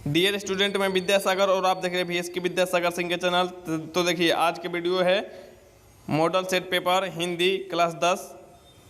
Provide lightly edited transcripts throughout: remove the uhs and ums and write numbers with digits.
Dear student, मैं विद्यासागर और आप देख रहे हैं VS की विद्यासागर सिंह के चैनल। तो देखिए आज के वीडियो है model set paper Hindi class 10।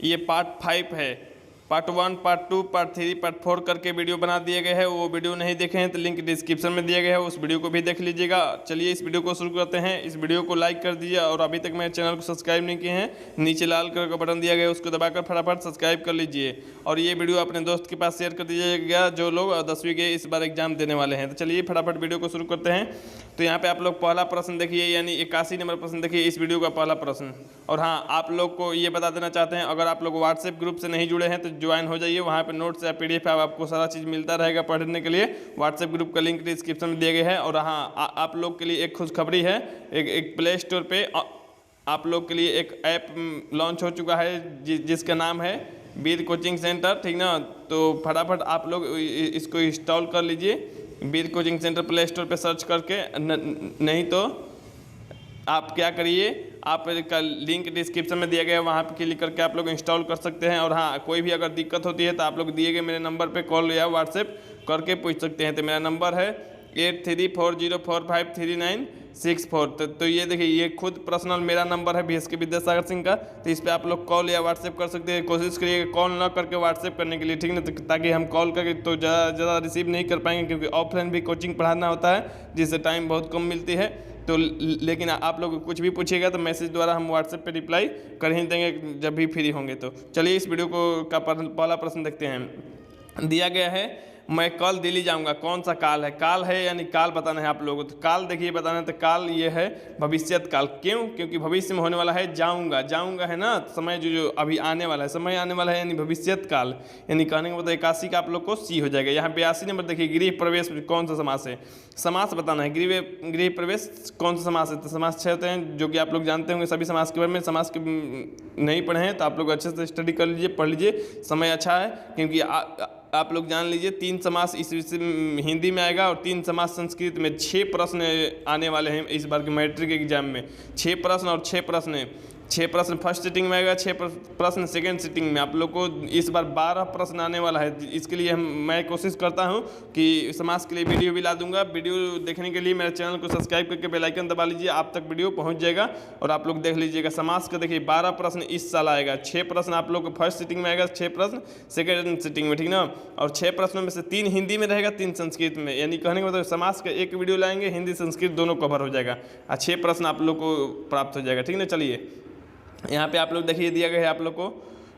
ये पार्ट 5 है। पार्ट 1, पार्ट 2, पार्ट 3, पार्ट 4 करके वीडियो बना दिए गए हैं। वो वीडियो नहीं देखे हैं तो लिंक डिस्क्रिप्शन में दिया गया है, उस वीडियो को भी देख लीजिएगा। चलिए इस वीडियो को शुरू करते हैं। इस वीडियो को लाइक कर दीजिए और अभी तक मेरे चैनल को सब्सक्राइब नहीं किए हैं, नीचे लाल कलर का बटन दिया गया है, उसको दबाकर फटाफट सब्सक्राइब कर लीजिए। और ये वीडियो अपने दोस्त के पास शेयर कर दीजिएगा जो लोग 10वीं के इस बार एग्जाम देने वाले हैं। तो चलिए फटाफट वीडियो को शुरू करते हैं। तो यहाँ पे आप लोग पहला प्रश्न देखिए, यानी 81 नंबर प्रश्न देखिए, इस वीडियो का पहला प्रश्न। और हाँ, आप लोग को ये बता देना चाहते हैं, अगर आप लोग व्हाट्सएप ग्रुप से नहीं जुड़े हैं तो ज्वाइन हो जाइए। वहाँ पे नोट्स या PDF आपको सारा चीज़ मिलता रहेगा पढ़ने के लिए। व्हाट्सएप ग्रुप का लिंक डिस्क्रिप्शन में दिया गया है। और हाँ, आप लोग के लिए एक खुशखबरी है, एक प्ले स्टोर पे आप लोग के लिए एक ऐप लॉन्च हो चुका है जिसका नाम है वीर कोचिंग सेंटर, ठीक ना। तो फटाफट आप लोग इसको इंस्टॉल कर लीजिए, वीर कोचिंग सेंटर प्ले स्टोर पे सर्च करके। नहीं तो आप क्या करिए, आप का लिंक डिस्क्रिप्शन में दिया गया है, वहाँ पे क्लिक करके आप लोग इंस्टॉल कर सकते हैं। और हाँ, कोई भी अगर दिक्कत होती है तो आप लोग दिए गए मेरे नंबर पे कॉल या व्हाट्सएप करके पूछ सकते हैं। तो मेरा नंबर है 8340453964। तो ये देखिए, ये खुद पर्सनल मेरा नंबर है VS के विद्यासागर सिंह का। तो इस पर आप लोग कॉल या व्हाट्सएप कर सकते हैं। कोशिश करिए कॉल ना करके व्हाट्सएप करने के लिए, ठीक ना, ताकि हम कॉल करके तो ज़्यादा रिसीव नहीं कर पाएंगे, क्योंकि ऑफलाइन भी कोचिंग पढ़ाना होता है जिससे टाइम बहुत कम मिलती है। तो लेकिन आप लोग कुछ भी पूछिएगा तो मैसेज द्वारा हम व्हाट्सएप पे रिप्लाई कर ही देंगे जब भी फ्री होंगे। तो चलिए इस वीडियो को का पहला प्रश्न देखते हैं। दिया गया है, मैं कल दिल्ली जाऊंगा, कौन सा काल है? काल है यानी काल बताना है आप लोगों को। तो काल देखिए बताना है, तो काल ये है भविष्यत काल। क्यों? क्योंकि भविष्य में होने वाला है जाऊंगा। जाऊंगा है ना, समय जो अभी आने वाला है, समय आने वाला है यानी भविष्यत काल। यानी कहने का मतलब 81 का आप लोग को C हो जाएगा। यहाँ 82 नंबर देखिए, गृह प्रवेश कौन सा समास है? समास बताना है। गृह प्रवेश कौन सा समास है? तो समास 6 होते हैं, जो कि आप लोग जानते होंगे सभी समास के बारे में। समास के नहीं पढ़े हैं तो आप लोग अच्छे से स्टडी कर लीजिए, पढ़ लीजिए, समय अच्छा है। क्योंकि आप लोग जान लीजिए 3 समास इस हिंदी में आएगा और 3 समास संस्कृत में। 6 प्रश्न आने वाले हैं इस बार के मैट्रिक एग्जाम में। 6 प्रश्न और 6 प्रश्न, 6 प्रश्न फर्स्ट सिटिंग में आएगा, 6 प्रश्न सेकेंड सिटिंग में। आप लोग को इस बार 12 प्रश्न आने वाला है। इसके लिए मैं कोशिश करता हूं कि समास के लिए वीडियो भी ला दूंगा। वीडियो देखने के लिए मेरे चैनल को सब्सक्राइब करके बेल आइकन दबा लीजिए, आप तक वीडियो पहुंच जाएगा और आप लोग देख लीजिएगा। समास का देखिए 12 प्रश्न इस साल आएगा। 6 प्रश्न आप लोग को फर्स्ट सिटिंग में आएगा, 6 प्रश्न सेकेंड सिटिंग में, ठीक ना। और 6 प्रश्नों में से 3 हिंदी में रहेगा, 3 संस्कृत में। यानी कहने का मतलब समास का एक वीडियो लाएंगे, हिंदी संस्कृत दोनों कवर हो जाएगा और 6 प्रश्न आप लोग को प्राप्त हो जाएगा, ठीक ना। चलिए यहाँ पे आप लोग देखिए, दिया गया है आप लोग को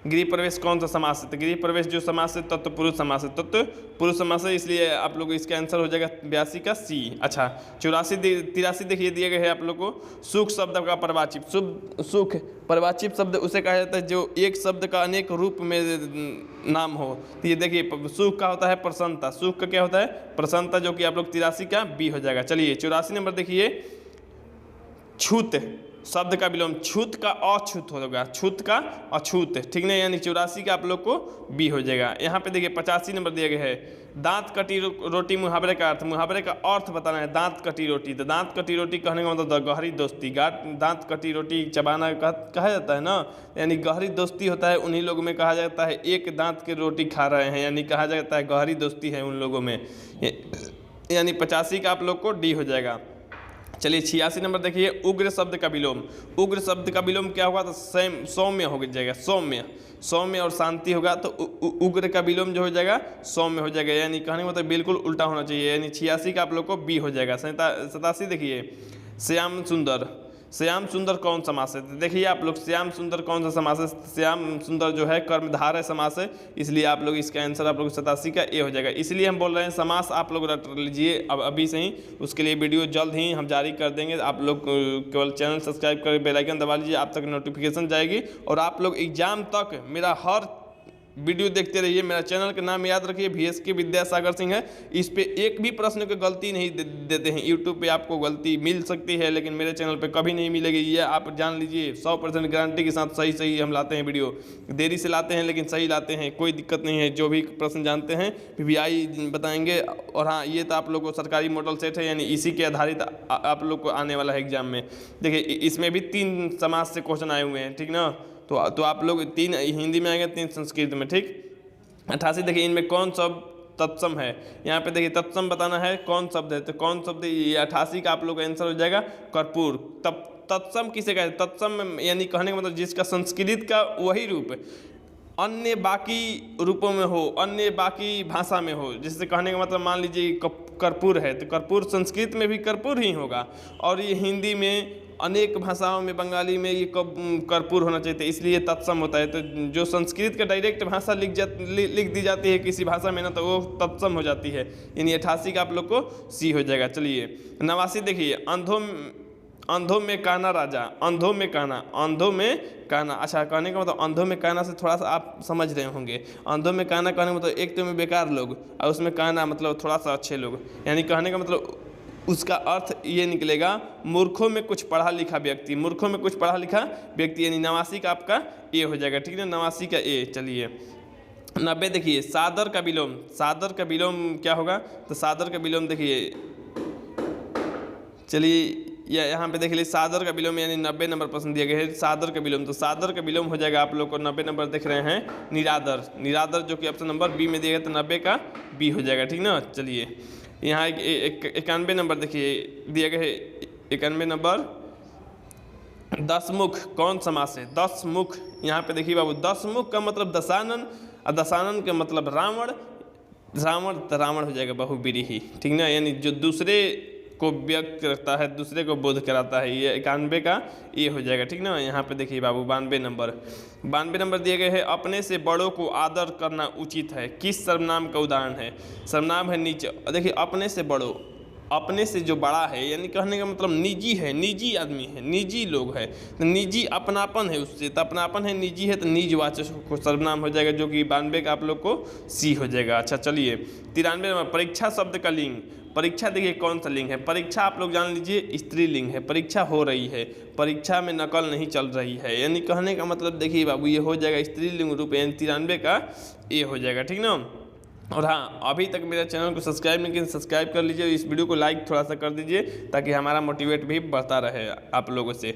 गृह प्रवेश कौन सा समास है? तो गृह प्रवेश जो समास है तत्पुरुष समास है, तत्पुरुष समास है, इसलिए आप लोग इसका आंसर हो जाएगा 82 का C। अच्छा 83 देखिए, दिए गए हैं आप लोग को सुख शब्द का परिभाषित। सुख परिभाषित शब्द उसे कहा जाता है जो एक शब्द का अनेक रूप में नाम हो। तो ये देखिए, सुख का होता है प्रसन्नता। सुख का क्या होता है? प्रसन्नता, जो कि आप लोग 83 का B हो जाएगा। चलिए 84 नंबर देखिए, छूत शब्द का विलोम। छूत का अछूत होगा, छूत का अछूत, ठीक नहीं, यानी 84 का आप लोग को B हो जाएगा। यहाँ पे देखिए 85 नंबर दिया गया है, दांत कटी रोटी मुहावरे का अर्थ। मुहावरे का अर्थ बताना है, दांत कटी रोटी। तो दांत कटी रोटी कहने का मतलब गहरी दोस्ती। दांत कटी रोटी चबाना कहा जाता है ना, यानी गहरी दोस्ती होता है। उन्हीं लोगों में कहा जाता है एक दांत की रोटी खा रहे हैं, यानी कहा जाता है गहरी दोस्ती है उन लोगों में। यानी 85 का आप लोग को D हो जाएगा। चलिए 86 नंबर देखिए, उग्र शब्द का विलोम। उग्र शब्द का विलोम क्या होगा? तो सौम्य हो जाएगा, सौम्य। सौम्य और शांति होगा तो उग्र का विलोम जो हो जाएगा सौम्य हो जाएगा। यानी कहने का मतलब बिल्कुल उल्टा होना चाहिए। यानी 86 का आप लोग को B हो जाएगा। 87 देखिए, श्याम सुंदर। श्याम सुंदर कौन समास है? तो देखिए आप लोग, श्याम सुंदर कौन सा समास है? श्याम सुंदर जो है कर्मधारय समास है, इसलिए आप लोग इसका आंसर आप लोग 87 का A हो जाएगा। इसलिए हम बोल रहे हैं समास आप लोग रट लीजिए अब अभी से ही। उसके लिए वीडियो जल्द ही हम जारी कर देंगे। आप लोग केवल चैनल सब्सक्राइब कर बेल आइकन दबा लीजिए, आप तक नोटिफिकेशन जाएगी। और आप लोग एग्जाम तक मेरा हर वीडियो देखते रहिए। मेरा चैनल का नाम याद रखिए, VS के विद्यासागर सिंह है। इस पे एक भी प्रश्न की गलती नहीं देते हैं। यूट्यूब पे आपको गलती मिल सकती है, लेकिन मेरे चैनल पे कभी नहीं मिलेगी, ये आप जान लीजिए। 100% गारंटी के साथ सही हम लाते हैं वीडियो। देरी से लाते हैं लेकिन सही लाते हैं, कोई दिक्कत नहीं है। जो भी प्रश्न जानते हैं PPI बताएंगे। और हाँ, ये तो आप लोग को सरकारी मॉडल सेट है, यानी इसी के आधारित आप लोग को आने वाला है एग्जाम में। देखिए इसमें भी 3 समास से क्वेश्चन आए हुए हैं, ठीक ना। तो आप लोग 3 हिंदी में आएंगे, 3 संस्कृत में, ठीक। 88 देखिए, इनमें कौन सब तत्सम है। यहाँ पे देखिए तत्सम बताना है कौन शब्द है, तो कौन शब्द है, ये 88 का आप लोग का आंसर हो जाएगा कर्पूर। तब तत्सम किसे कहते हैं? तत्सम यानी कहने का मतलब जिसका संस्कृत का वही रूप अन्य बाकी रूपों में हो, अन्य बाकी भाषा में हो। जिससे कहने का मतलब मान लीजिए कर्पूर है तो कर्पूर संस्कृत में भी कर्पूर ही होगा, और ये हिंदी में अनेक भाषाओं में, बंगाली में ये कर्पूर होना चाहिए, इसलिए तत्सम होता है। तो जो संस्कृत का डायरेक्ट भाषा लिख दी जाती है किसी भाषा में ना, तो वो तत्सम हो जाती है। यानी 88 का आप लोग को सी हो जाएगा। चलिए 89 देखिए, अंधों में काना राजा, अंधों में काना, अंधों में काना। अच्छा, कहने का मतलब अंधों में काना से थोड़ा सा आप समझ रहे होंगे। अंधों में काना कहने का मतलब एक तो में बेकार लोग और उसमें काना मतलब थोड़ा सा अच्छे लोग, यानी कहने का मतलब उसका अर्थ ये निकलेगा मूर्खों में कुछ पढ़ा लिखा व्यक्ति, मूर्खों में कुछ पढ़ा लिखा व्यक्ति, यानी 89 का आपका ए हो जाएगा। ठीक है, 89 का ए। चलिए 90 देखिए, सादर का विलोम, सादर का विलोम क्या होगा? तो सादर का विलोम देखिए, चलिए यहाँ पे देख लीजिए सादर का विलोम यानी 90 नंबर पसंद दिया गया है सादर का विलोम। तो सादर का विलोम हो जाएगा आप लोग को 90 नंबर देख रहे हैं निरादर, निरादर जो कि ऑप्शन नंबर बी में दिया गया, तो 90 का बी हो जाएगा। ठीक ना। चलिए यहाँ 91 नंबर देखिए दिया गया है, 91 नंबर दसमुख कौन समास है? दसमुख। यहाँ पे देखिए बाबू, दसमुख का मतलब दशानन और दशानन का मतलब रावण, रावण हो जाएगा बहुब्रीही। ठीक ना, यानी जो दूसरे को व्यक्त करता है, दूसरे को बोध कराता है, ये 91 का ये हो जाएगा। ठीक ना। यहाँ पे देखिए बाबू 92 नंबर दिए गए हैं, अपने से बड़ों को आदर करना उचित है, किस सर्वनाम का उदाहरण है? सर्वनाम है नीचे। देखिए अपने से बड़ों, अपने से जो बड़ा है यानी कहने का मतलब निजी है, निजी आदमी है, निजी लोग है, तो निजी अपनापन है उससे, तो अपनापन है, निजी है, तो निजवाचक को सर्वनाम हो जाएगा, जो कि 92 का आप लोग को सी हो जाएगा। अच्छा चलिए 93 नंबर, परीक्षा शब्द का लिंग। परीक्षा देखिए कौन सा लिंग है? परीक्षा आप लोग जान लीजिए स्त्रीलिंग है, परीक्षा हो रही है, परीक्षा में नकल नहीं चल रही है, यानी कहने का मतलब देखिए बाबू ये हो जाएगा स्त्रीलिंग रूप, यानी 93 का ए हो जाएगा। ठीक ना। और हाँ, अभी तक मेरे चैनल को सब्सक्राइब नहीं किया, सब्सक्राइब कर लीजिए, इस वीडियो को लाइक थोड़ा सा कर दीजिए ताकि हमारा मोटिवेट भी बढ़ता रहे आप लोगों से।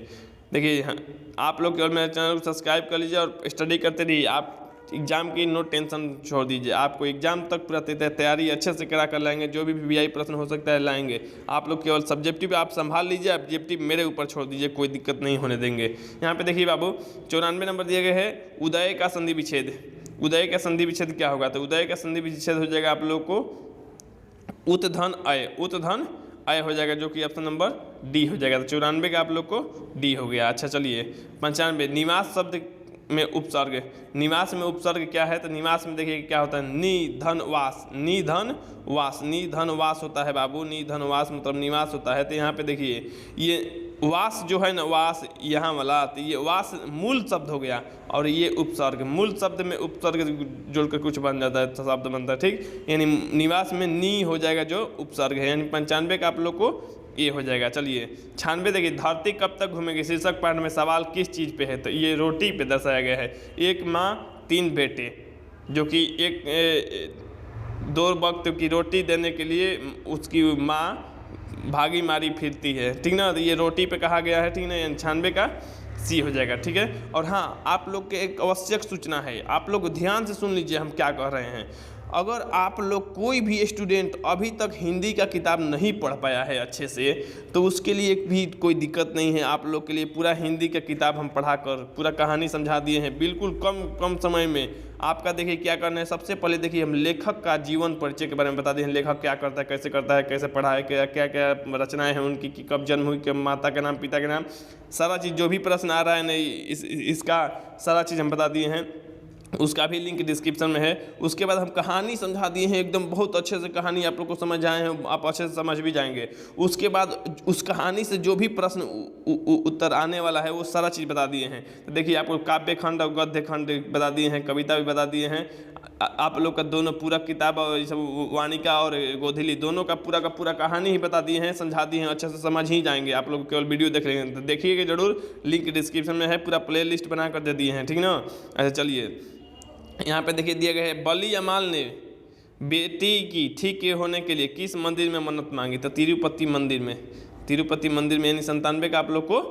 देखिए आप लोग केवल मेरे चैनल को सब्सक्राइब कर लीजिए और स्टडी करते रहिए। आप एग्ज़ाम की नो टेंशन छोड़ दीजिए, आपको एग्जाम तक पूरा तैयारी अच्छे से करा कर लाएंगे, जो भी वीआई प्रश्न हो सकता है लाएंगे। आप लोग केवल सब्जेक्टिव आप संभाल लीजिए, ऑब्जेक्टिव मेरे ऊपर छोड़ दीजिए, कोई दिक्कत नहीं होने देंगे। यहाँ पे देखिए बाबू 94 नंबर दिए गए हैं, उदय का संधि विच्छेद। उदय का संधि विच्छेद क्या होगा? तो उदय का संधि विच्छेद हो जाएगा आप लोग को उत्धन अय, उत्धन अय हो जाएगा, जो कि ऑप्शन नंबर डी हो जाएगा। तो 94 का आप लोग को डी हो गया। अच्छा चलिए 95, निवास शब्द में उपसर्ग। निवास में उपसर्ग क्या है? तो निवास में देखिए क्या होता है, निधन वास, निधन वास, निधन वास होता है बाबू, निधन वास मतलब निवास होता है। तो यहाँ पे देखिए ये वास जो है ना, वास यहाँ वाला, तो ये वास मूल शब्द हो गया और ये उपसर्ग, मूल शब्द में उपसर्ग जोड़कर कुछ बन जाता है, तो शब्द बनता है। ठीक, यानी निवास में नी हो जाएगा जो उपसर्ग है, यानी 95 का आप लोग को ये हो जाएगा। चलिए 96 देखिए, धरती कब तक घूमेगी? शीर्षक पाठ में सवाल किस चीज़ पे है? तो ये रोटी पे दर्शाया गया है। एक माँ 3 बेटे, जो कि एक 2 वक्त की रोटी देने के लिए उसकी माँ भागी मारी फिरती है। ठीक ना, तो ये रोटी पे कहा गया है। ठीक ना, 96 का सी हो जाएगा। ठीक है। और हाँ, आप लोग के एक आवश्यक सूचना है, आप लोग ध्यान से सुन लीजिए हम क्या कह रहे हैं। अगर आप लोग कोई भी स्टूडेंट अभी तक हिंदी का किताब नहीं पढ़ पाया है अच्छे से, तो उसके लिए भी कोई दिक्कत नहीं है। आप लोग के लिए पूरा हिंदी का किताब हम पढ़ाकर पूरा कहानी समझा दिए हैं, बिल्कुल कम समय में। आपका देखिए क्या करना है, सबसे पहले देखिए हम लेखक का जीवन परिचय के बारे में बता दिए हैं। लेखक क्या करता है, कैसे करता है, कैसे पढ़ा है, क्या क्या रचनाएँ हैं उनकी, कि कब जन्म हुई, कब माता का नाम, पिता का नाम, सारा चीज़ जो भी प्रश्न आ रहा है नहीं इसका सारा चीज़ हम बता दिए हैं। उसका भी लिंक डिस्क्रिप्शन में है। उसके बाद हम कहानी समझा दिए हैं, एकदम बहुत अच्छे से कहानी आप लोग को समझ आए हैं, आप अच्छे से समझ भी जाएंगे। उसके बाद उस कहानी से जो भी प्रश्न उत्तर आने वाला है वो सारा चीज़ बता दिए हैं। तो देखिए आपको काव्य खंड और गद्य खंड बता दिए हैं, कविता भी बता दिए हैं। आप लोग का दोनों पूरा किताब और सब वानिका और गोधिली दोनों का पूरा कहानी ही बता दिए हैं, समझा दिए हैं, अच्छे से समझ ही जाएंगे। आप लोग केवल वीडियो देख लेंगे तो देखिएगा जरूर, लिंक डिस्क्रिप्शन में है, पूरा प्ले लिस्ट बना कर दे दिए हैं। ठीक ना। अच्छा चलिए यहाँ पे देखिए दिया गया है, बली अमाल ने बेटी की ठीक होने के लिए किस मंदिर में मन्नत मांगी? तो तिरुपति मंदिर में, तिरुपति मंदिर में, यानी 97 का आप लोग को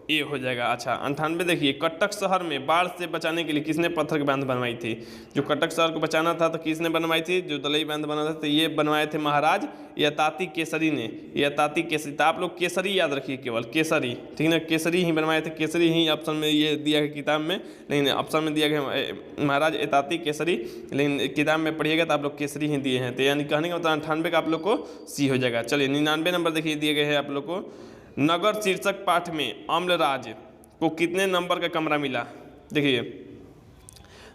ए हो जाएगा। अच्छा 98 देखिए, कटक शहर में बाढ़ से बचाने के लिए किसने पत्थर की बांध बनवाई थी? जो कटक शहर को बचाना था तो किसने बनवाई थी? जो दलई बांध बना था तो ये बनवाए थे महाराज यताति केसरी ने, यताति केसरी। तो आप लोग केसरी याद रखिए, केवल केसरी, ठीक है ना, केसरी ही बनवाए थे, केसरी ही ऑप्शन में ये दिया है किताब में, लेकिन ऑप्शन में दिया गया महाराज यताति केसरी, लेकिन किताब में पढ़िएगा तो आप लोग केसरी ही दिए हैं। तो यानी कहने का मतलब 98 का आप लोग को सी हो जाएगा। चलिए 99 नंबर देखिए दिए गए हैं आप लोग को, नगर शीर्षक पाठ में अम्लराज को कितने नंबर का कमरा मिला? देखिए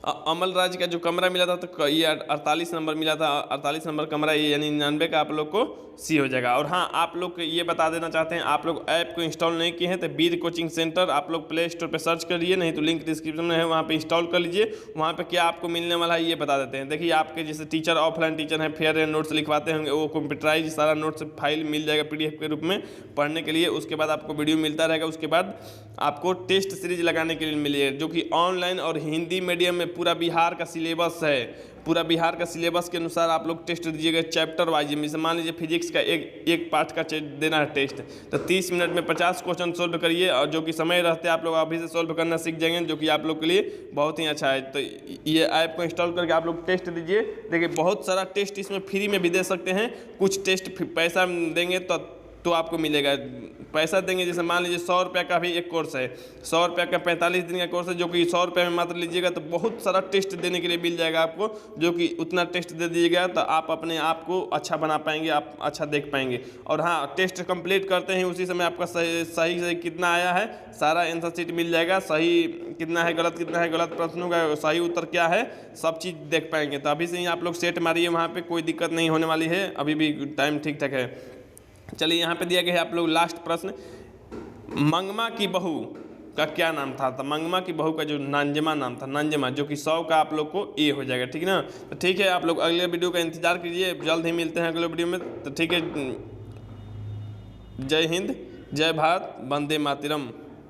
अमलराज का जो कमरा मिला था तो ये 48 नंबर मिला था, 48 नंबर कमरा, ये यानी 99 का आप लोग को सी हो जाएगा। और हाँ आप लोग को ये बता देना चाहते हैं, आप लोग ऐप को इंस्टॉल नहीं किए हैं तो वीर कोचिंग सेंटर आप लोग प्ले स्टोर पे सर्च करिए, नहीं तो लिंक डिस्क्रिप्शन में है, वहाँ पे इंस्टॉल कर लीजिए। वहाँ पे क्या आपको मिलने वाला है ये बता देते हैं। देखिए आपके जैसे टीचर ऑफलाइन टीचर हैं, फेयर नोट्स लिखवाते होंगे, वो कंप्यूटराइज सारा नोट्स फाइल मिल जाएगा PDF के रूप में पढ़ने के लिए। उसके बाद आपको वीडियो मिलता रहेगा, उसके बाद आपको टेस्ट सीरीज लगाने के लिए मिलेगी, जो कि ऑनलाइन और हिंदी मीडियम में पूरा बिहार का सिलेबस है। पूरा बिहार का सिलेबस के अनुसार आप लोग टेस्ट दीजिएगा चैप्टर वाइज। जैसे मान लीजिए फिजिक्स का एक पार्ट का देना है टेस्ट, तो 30 मिनट में 50 क्वेश्चन सोल्व करिए, और जो कि समय रहते आप लोग अभी से सोल्व करना सीख जाएंगे, जो कि आप लोग के लिए बहुत ही अच्छा है। तो ये ऐप को इंस्टॉल करके आप लोग टेस्ट दीजिए। देखिए बहुत सारा टेस्ट इसमें फ्री में भी दे सकते हैं, कुछ टेस्ट पैसा देंगे तो आपको मिलेगा, पैसा देंगे। जैसे मान लीजिए 100 रुपये का भी एक कोर्स है, 100 रुपये का 45 दिन का कोर्स है, जो कि 100 रुपये में मात्र लीजिएगा तो बहुत सारा टेस्ट देने के लिए मिल जाएगा आपको, जो कि उतना टेस्ट दे दीजिएगा तो आप अपने आप को अच्छा बना पाएंगे, आप अच्छा देख पाएंगे। और हाँ टेस्ट कंप्लीट करते हैं उसी समय आपका सही कितना आया है सारा आंसर शीट मिल जाएगा, सही कितना है गलत प्रश्नों का सही उत्तर क्या है सब चीज़ देख पाएंगे। तो अभी से ही आप लोग सेट मारिए, वहाँ पर कोई दिक्कत नहीं होने वाली है, अभी भी टाइम ठीक ठाक है। चलिए यहाँ पे दिया गया है आप लोग लास्ट प्रश्न, मंगमा की बहू का क्या नाम था? तो मंगमा की बहू का जो नंजमा नाम था, नंजमा, जो कि 100 का आप लोग को ए हो जाएगा, ठीक है ना। तो ठीक है आप लोग अगले वीडियो का इंतजार कीजिए, जल्द ही मिलते हैं अगले वीडियो में। तो ठीक है, जय हिंद, जय भारत, वंदे मातरम।